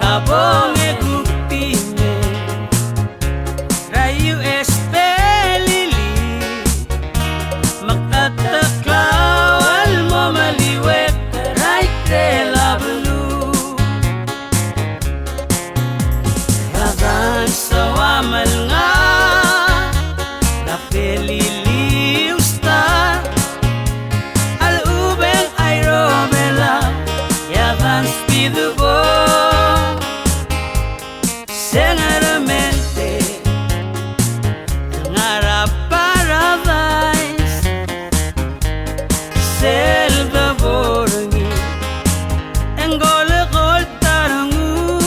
Abong e gupime Rayu espelili Magtataklawal mo maliwet Ray tela belu Hagan sa wamal nga Napelili usta Al-ubeng ay romela Yagan spidubo Sengaramente Ngarap paradise Selva borangi Enggol-gol tarangu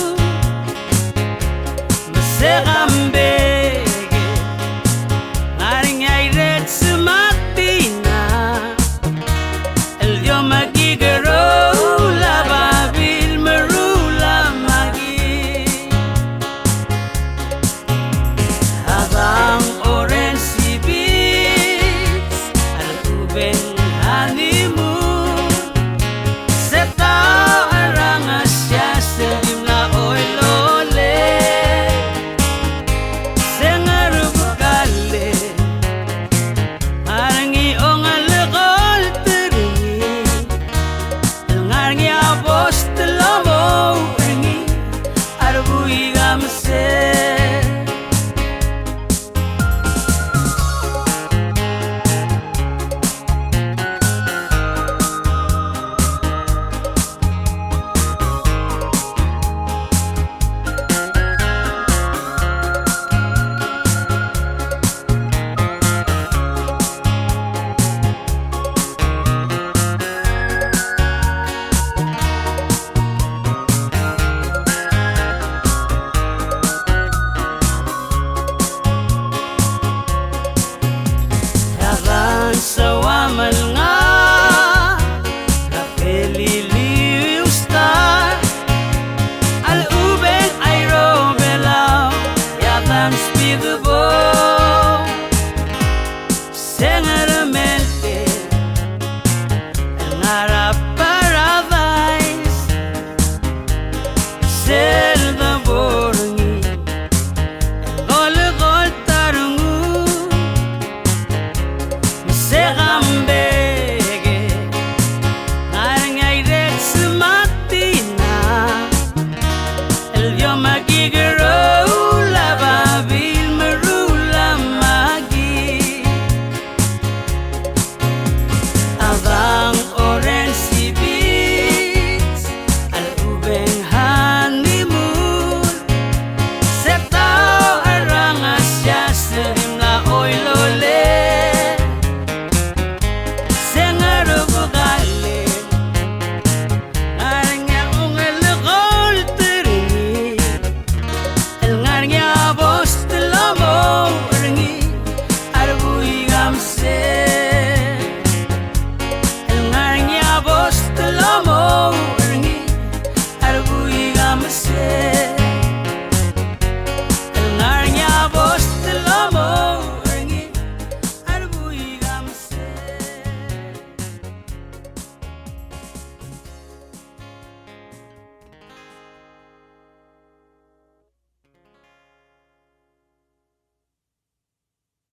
Masegambege Ngaring ayret sumatina El dio magigaro Lababil marula magi Habang orange beach Al-ubeng honeymoon Sa tao arangas siya Sa limla oy lole Sa ngarubukale Arangi o ngalakol taringi Ngarangi abos talamo Ringi Arabuhi gamase So